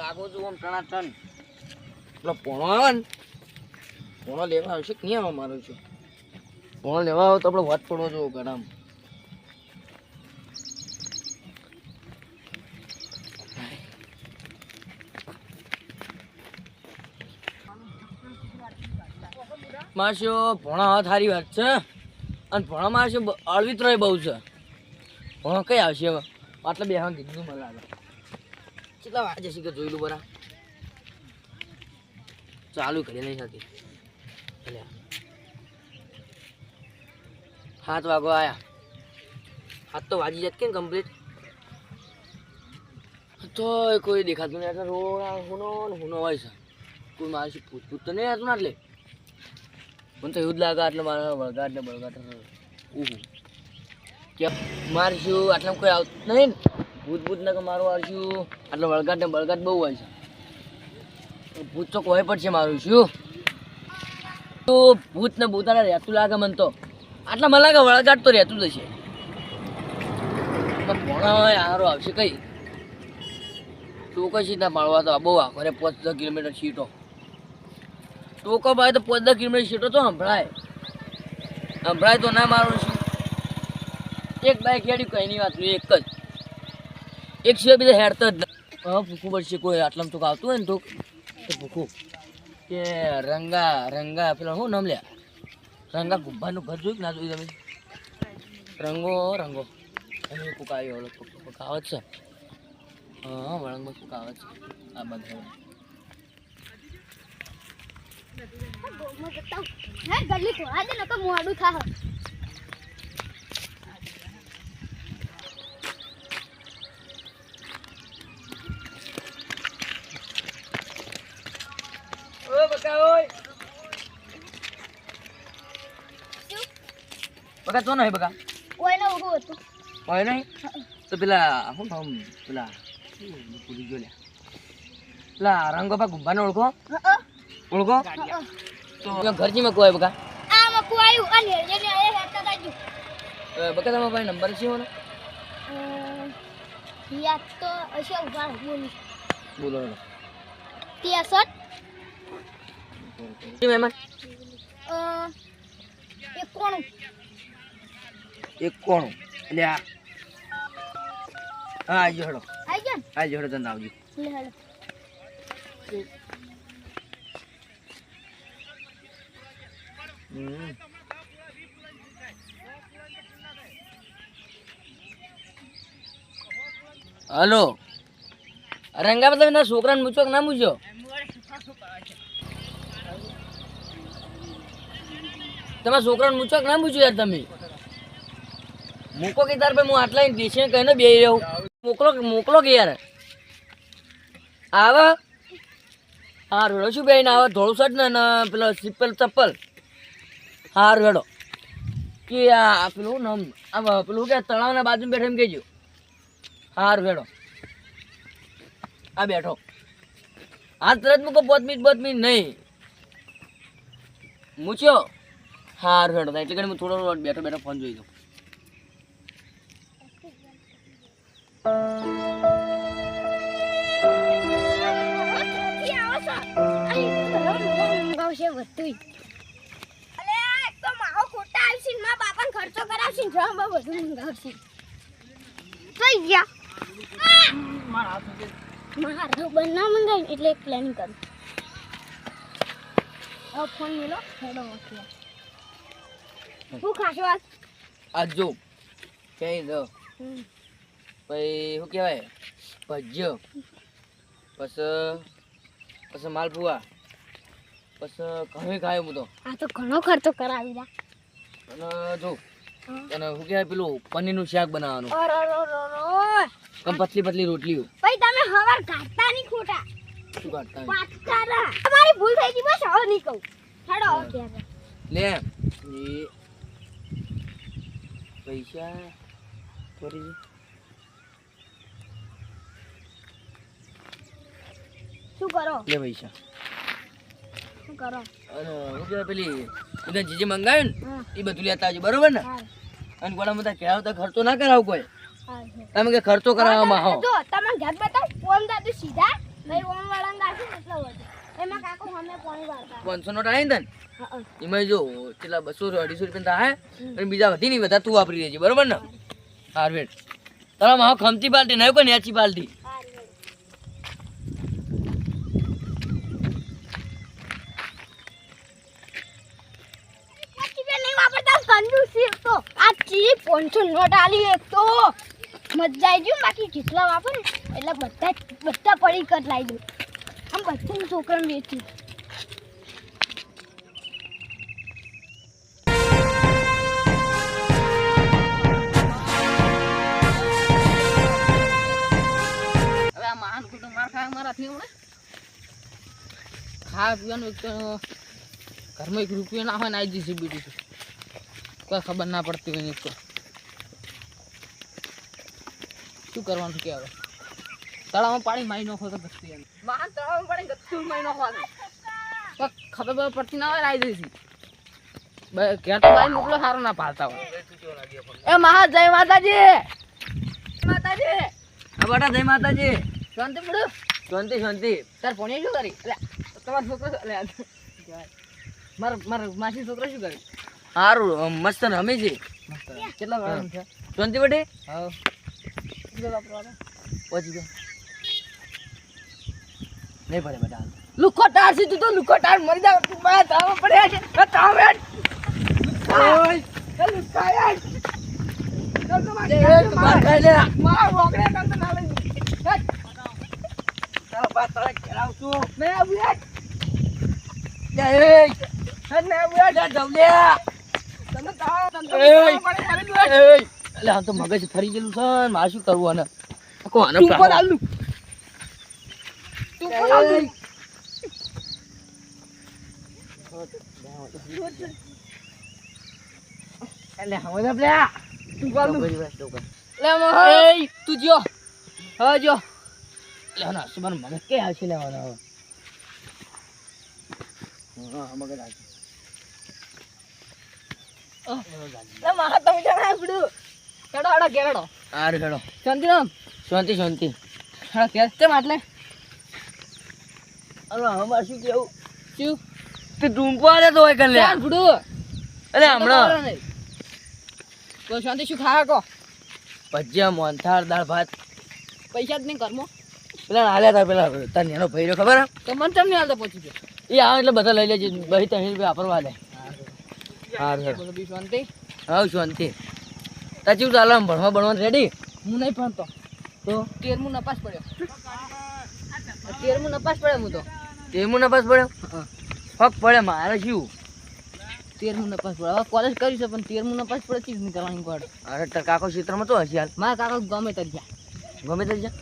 લાગો છું આમ ટણા ટન પેલો પોણો આવે ને પોણો લેવા આવશે કે નહીં આવે મારો છું પોણો લેવા આવે તો આપણે વાત પડવો જો ગરમ મારશો ભોણા હાથ સારી વાત છે અને ભોણા મારશો અળવિત રહે બહુ છે ભોણો કઈ આવશે હવે આટલે બે હા કીધું મને લાગે કેટલા વાગે છે કે જોયેલું બરા ચાલુ કરી નહીં હતી 7 વાગો આયા 7 તો વાજી જત કે કમ્પ્લીટ તો કોઈ દેખાતું નહીં એટલે રોડ હુનો હોય છે કોઈ મારી પૂછ તો નહીં હતું ને એટલે મને તો એવું જ લાગે એટલે મારા વળગાટ ને બળગાટ કે મારશું આટલા કોઈ આવતું નહીં ભૂત ને કે મારું આવશું એટલે વળગાટ ને બળગાટ બહુ હોય છે ભૂત તો કોઈ પણ છે મારું શું તો ભૂત ને ભૂતાને રહેતું લાગે મને તો આટલા મને લાગે વળગાટ તો રહેતું જ હશે ભોણા હોય હારો આવશે કઈ ટોકો સીટ ના પાડવા તો બહુ આખો 5-10 કિલોમીટર સીટો ટોકો ભાઈ તો 5-10 કિલોમીટર સીટો તો સંભળાય તો ના મારું છું એક બાઈક હેડી કઈ નહીં વાત એક જ એક સિવાય બીજા હેડતો જ હા ભૂખું પડશે કોઈ આટલામાં તો આવતું હોય ને તો ભૂખું કે રંગા પેલા શું નામ લ્યા રંગા ગુબ્બાનું ઘર જોયું કે ના જોયું તમે રંગો એનું કોક આવ્યો કાવત છે હા વળંગમાં કોક આવે છે આ બધા ગલી તો આજે નકો મોડું થા ઓ બકા ઓય બકા તો નહીં બકા કોઈ ના ઉભું હતું હોય નહીં તો પેલા શું નામ પેલા ભૂલી ગયો લ્યા પેલા રંગોપા ગુબ્બાને ઓળખો તો ઘરજીમાં કોઈ બકા આ મકુ આવ્યું અને જેને એ હેડતા તાજુ બકા તમારો ભાઈ નંબર છે ઓનો યાદ તો હશે ઉભા બોલો 63 મહેમાન એક કોણું એટલે હા આવજો હેડો આવજો હેડો તને આવજો હલો રંગા તમે ના છોકરાને મૂચો કે ના મૂચો તમારા છોકરાને મૂચો કે ના મૂચો યાર તમે મૂકો કે તાર ભાઈ હું આટલા દેશે કહીને બે રહું મોકલો કે યાર આવે હારું હેડો શું બેન આવે ધોળું શર્ટ ને પેલો સિમ્પલ ચપ્પલ હારું હેડો કે આ પેલું નામ આ પેલું કે તળાવના બાજુ બેઠા એમ કહેજો હારું હેડો આ બેઠો હા તરત મૂકો 5 મિનિટ નહીં મૂચ્યો હારું હેડો એટલે કે હું થોડો બેઠો ફોન જોઈ દઉં ખર્ચો કરાવશે જમવા બધું મંગાવશે થઈ ગયા મારા બના મંગાવી એટલે એક પ્લાનિંગ કરું હવે ફોન મેલો હેડો વાંચવા હું ખાશો આજ જો કહી દો પછી શું કહેવાય ભજ્યો પછી માલપુઆ પછી ઘણું ખાયો હું તો આ તો ઘણો ખર્ચો કરાવી દા અને જો અને શું કહેવાય પેલું પનીરનું શાક બનાવવાનું કમ પતલી રોટલીઓ ભાઈ તમે હવાર કાઢતા નહીં ખોટા શું કાઢતા પાછા તમારી ભૂલ થઈ ગઈ બસ હવે નહીં કહું હેડો અત્યારે લે એ પૈસા થોડી શું કરો લે પૈસા શું કરો અને હું કહેવાય પેલી બધા જે મંગાવ્યું ને એ બધું લેતા આવજો બરોબર ને અને ગોળા બધા કહેવાતા ખર્ચો ના કરાવ કોઈ તમે કે ખર્ચો કરાવવામાં હો જો તમે ઘર બતાવ ફોન દાદુ સીધા ભાઈ ઓમ વાળા ગાડી એટલો વધે એમાં કાકો અમે પાણી વાળતા 500 નોટ આવી ને તને હા એમાં જો કેટલા 200 250 રૂપિયા થાય અને બીજા વધી નહીં બધા તું વાપરી દેજે બરોબર ને હાર વેટ તારા માં ખમતી બાલટી નહીં કોઈ નેચી બાલટી તો આ ચીજ 500 નોટ આલી એક તો મજા આવી ગયું બાકી જેટલા વાપરે એટલે બધા પડી કર લાવી દઉં આમ બધા છોકરાને વેચી હવે આ મહાન કુટુંબ માર ખાવા મારાથી આવડે ખાવા પીવાનું એક તો ઘરમાં 1 રૂપિયો ના હોય ને આવી જશે બીડી કોઈ ખબર ના પડતી હોય ને તો શું કરવાનું કે હવે તળાવમાં પાણી મારી નાખો તો ગસ્તી એમ મહાન તળાવમાં પાણી ગસ્તું મારી નાખવાનું કોઈ ખબર પડતી ના હોય ને આવી જશે ઘેર તો બાઈ મોકલો સારો ના પાડતા હોય એ મહા જય માતાજી માતાજી હા બેટા જય માતાજી શાંતિ પડ્યું શાંતિ શાંતિ તાર પોણી શું કરી તમારો છોકરો મારા માસી છોકરો શું કરે સારું મસ્ત રમે છે કેટલા વાર છે શાંતિ બેટી હા કેટલા વાપરવાના પહોંચી ગયા નહીં પડે બેટા લુખો ટાર સીધું તો લુખો ટાર મરી જાવ તું બા તાવ પડ્યા છે તાવ હેડ ઓય લુખાયા માર રોકડે કામ તો ના લઈ તારા બા તારા ખેલાવ તું મે આવું એ મે આવું જવલ્યા તમે તાવ એટલે આ તો મગજ ફરી ગયેલું છે ને મારે શું કરવું આને કોને તું પર આલુ તું પર આલુ એટલે હવે લ્યા તું પર આલુ બરી વાત તો કર લે મોહ તું જો હા જો લે ના સુબન મગજ કે આવશે લેવાનો હવે હા મગજ આવશે લે માહ તમે જણા પડ્યું કેડો આડા કેડો આર ખેડો શાંતિરામ શાંતિ શાંતિ હા કે તેમ આટલે અરે અમાર શું કેવું શું તે ડુંપા દે તો હોય કર લે ચાલ પડ્યું અરે હમણાં તો શાંતિ શું ખાવા કો ભજીયા મોહનથાળ દાળ ભાત પૈસા જ નહીં ઘરમાં પેલા હાલ્યા તા પેલા તને એનો ભૈરો ખબર હે? તો મને તમને હાલતો પહોંચી ગયો એ આવે એટલે બધા લઈ લેજે 2-3 રૂપિયા વાપરવા લે હા બોલો બી શાંતિ હા શાંતિ તાચી ચાલો આમ ભણવા ભણવાનું રેડી હું નહીં ભણતો તો 13મું નપાસ પડ્યો 13મું નપાસ પડ્યો હું તો તેમું નપાસ પડ્યો હા ફક પડે મારે શું 13મું નપાસ પડ્યો હવે કોલેજ કરી છે પણ 13મું નપાસ પડે ચીજ નહીં કરવાની કોડ અરે તાર કાકો ક્ષેત્રમાં તો હશે હાલ મારા કાકા ગમે તર ગયા ગમે તે જા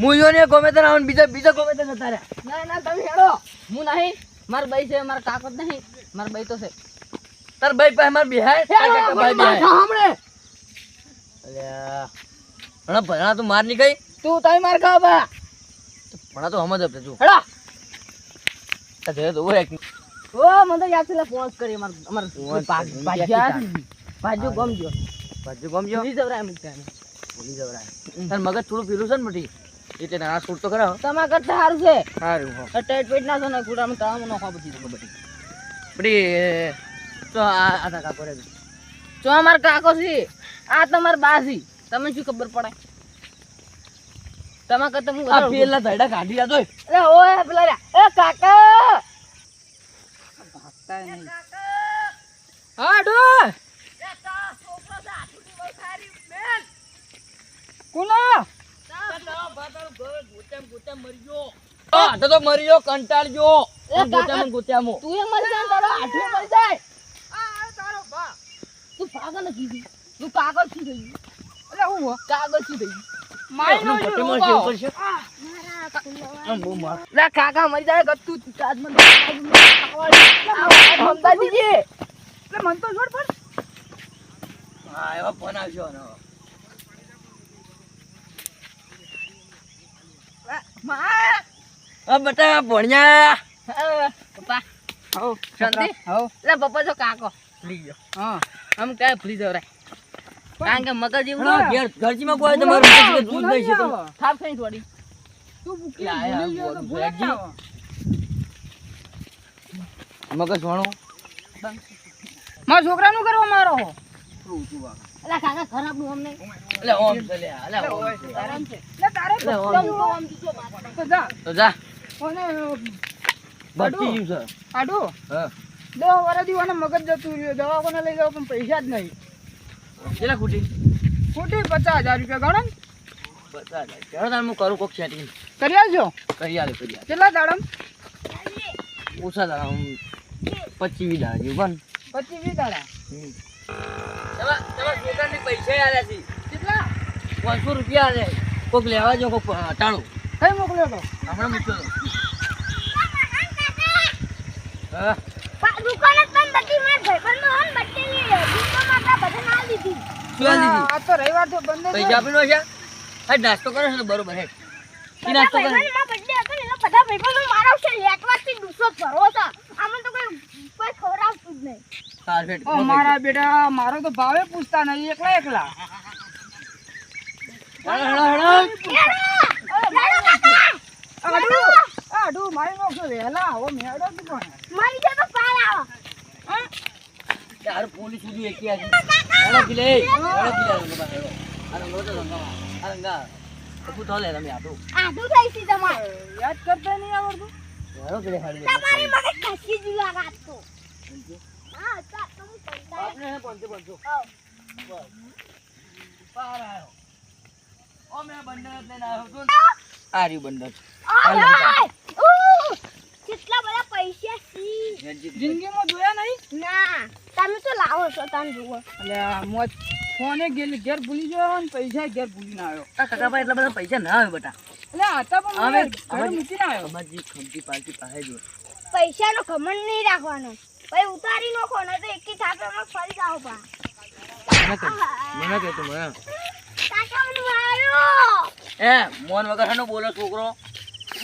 હું યો ને ગમે તે આવું બીજા ગમે તે જતા રહ્યા ના ના તમે હેડો હું નહીં મારા ભાઈ છે મારા કાકો જ નહીં મારા ભાઈ તો છે તાર ભાઈ પાસે માર બિહાય ભાઈ બિહાય સાંભળે અલ્યા ભણા ભણા તું માર ની ગઈ તું તમે માર ખાવ બા ભણા તો સમજ આપે તું હેડો આ જરે તો ઓય ઓ મને તો યાદ છે ફોન કરી અમાર ભાજુ ગમજો બાજુ ગમજો ભૂલી જવરાય એમ ત્યાં ભૂલી જવરાય તાર મગજ થોડું પીલું છે ને બધી એટલે ના છૂટ તો ખરા તમારા કરતા સારું છે સારું હો ટાઈટ પેટ ના છો ને કુડામાં તાળામાં નાખવા બધી બધી બધી તો આ તા કાકો રે જો અમાર કાકો છે આ તમાર બા છે તમને શું ખબર પડે તમાર કરતા હું આ પેલા ધડા કાઢી લાદો અરે ઓય પેલા રે એ કાકા ભાગતા નહીં હા ડો કોના તો મરી ગયો કંટાળજો એ કાકા, ગોચામાં તું એ મરી જાય તારો આઠમે મરી જાય આ તારો બા તું પાગલ નથી થઈ તું કાગળ થી થઈ એટલે હું કાગળ થી થઈ માઈનો લે કાકા મરી જાય ગત્તુ તાજ મન સમજા દીજે એટલે મન તો છોડ પણ હા એવા ફોન આવશો ને માં બટા ભણ્યા પપ્પા હો શાંતિ હો લે પપ્પા જો કાકો ભૂલી ગયો હા આમ કાય ભૂલી જવરાય કારણ કે મગજ એવું ઘર ઘરજીમાં કોઈ તમારું દૂધ નહીં છે તો થાપ ખાઈ થોડી તું ભૂખી લે, આ ભૂલી ગયો તો બોલ, ભૂલે જ ભેટજી. ના મગજ વાણું મારા છોકરાનું કરવા મારો હો અલા કાકા ખરાબ નું અમને એટલે ઓમ છે લે અલે ઓમ છે. તારામ છે લે તારે લે, ઓમ. તમ તો આમ દીધો મારે. તો જા તો જા ઓને ભટકી ગયું છે આડો હા 10 વર્ષથી ઓને મગજ જતું રહ્યું દવાખાને લઈ જાવ પણ પૈસા જ નહીં કેટલા ખૂટી ખોટી 50,000 રૂપિયા ગણો ને. બતા દે ચાલો તાર હું કરું કોક સેટિંગ કરી આવજો કરી આલે કેટલા દાડમ ઓછા તારા હું 25 દાડા જેવું 25 દાડા તમારા છોકરાને પૈસા આલ્યા છે કેટલા 500 રૂપિયા આલે કોક લેવા જો કોક ટાણું કઈ મોકલ્યો તો હમણાં મૂક્યો તો હા દુકાન જ બંધ હતી માર ભાઈબંધનો હન બટ્ટેલી દુકાનમાં આપણા બધા ના લીધી શું આલી દીધી? આ તો રવિવાર તો બંધ જ પૈસા આપીનો છે હા નાસ્તો કરો છો તો બરોબર હે ઈ નાસ્તો કરે ભાઈબંધમાં બર્થડે હતો ને એટલે બધા ભાઈબંધો મારા છે લેટવાથી ડૂસો ભરો છે આમાં તો કોઈ ખવડાવતું જ નહીં સાર ફેટ ઓ મારા બેટા મારો તો ભાવે પૂછતા નહીં એકલા એકલા હેડો આડું મારી નાખો વહેલા આવો મેળો જ પણ મારી જે તો પાર આવો યાર પોલીસ સુધી એકી આ હેડો કિલે આ રંગો તો રંગા આ રંગા કપૂ તો લે તમે આટો આધું થઈ છે તમારે યાદ કરતા નહીં આવડતું હેડો કિલે હાડી તમારી મગજ ખસી જુલા રાત તો હા તા તમે કંટાળે આપણે હે પંચો પાર આયો ઓ મે બંદર લઈને આવ્યો તો આ રહ્યું બંદર કેટલા બધા પૈસા છે જિંદગીમાં જોયા નહીં ના તમે તો લાવો છો તમે જુઓ એટલે આ મોજ ફોને ઘેર ભૂલી ગયો ને પૈસા ઘેર ભૂલી ના આવ્યો આ કાકા ભાઈ એટલા બધા પૈસા ના આવે બેટા એટલે હતા પણ હવે મને ઘરે મૂકીને આવ્યો અમારી ખમતી પાર્ટી પાસે જો પૈસાનો ઘમંડ નહીં રાખવાનો ભાઈ ઉતારી નાખો ને તો એકી થાપે અમે ફરી જાવ પા મને કહે તું મને કાકા મને માર્યો એ મોન વગર હાનો બોલો છોકરો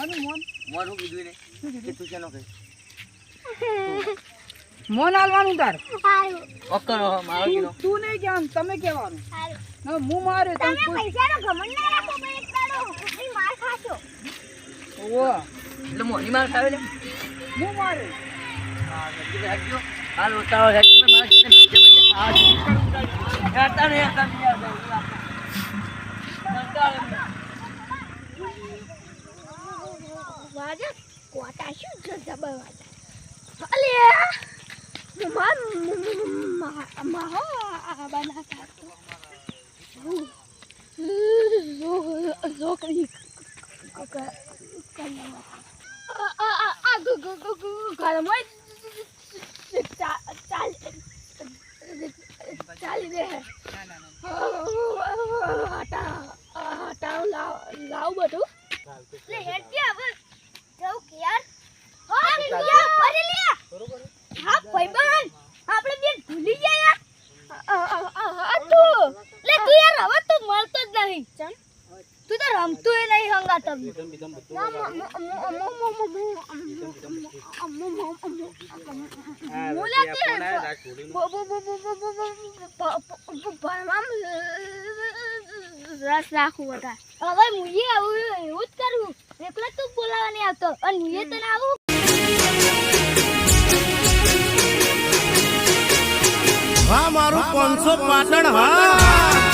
અને મોન મોન હું કીધું ને કે તું શેનો કહે મોન હાલવાનું તાર હારું ઓક્કર મારો કીધો તું નહીં કહેવાનું તમે કહેવાનું હારું ના હું મારે તમે તમે પૈસાનો ઘમંડ ના રાખો ભાઈ એક દાડો ઉઠી માર ખાશો ઓવો એટલે મોની માર ખાવે ને હું મારે હા સચ્ચી રાખજો હાલ ઉતાવળ રાખજો ને મારા ઘરે બીજે બીજે આ હેતા ને હેતા વાજા કોટા શું જતા બવાજા અલે મા બનાતા જોકરી ચાલી દે લાવ બધું લે હેડ્યા હવે જાઉં કે યાર હા લિયા ફરી લિયા હા ભાઈબંધ આપણે બે ભૂલી ગયા યાર તું લે તું યાર હવે તો મળતો જ નહીં ચમ તું તો રમતું એ નહીં હંગા તમે રસ રાખવું બધા હવે મુએ આવું એવું જ કરવું એકલા તું બોલાવા નહીં આવતો અને મુએ તને આવું હા મારું 500 પાટણ હા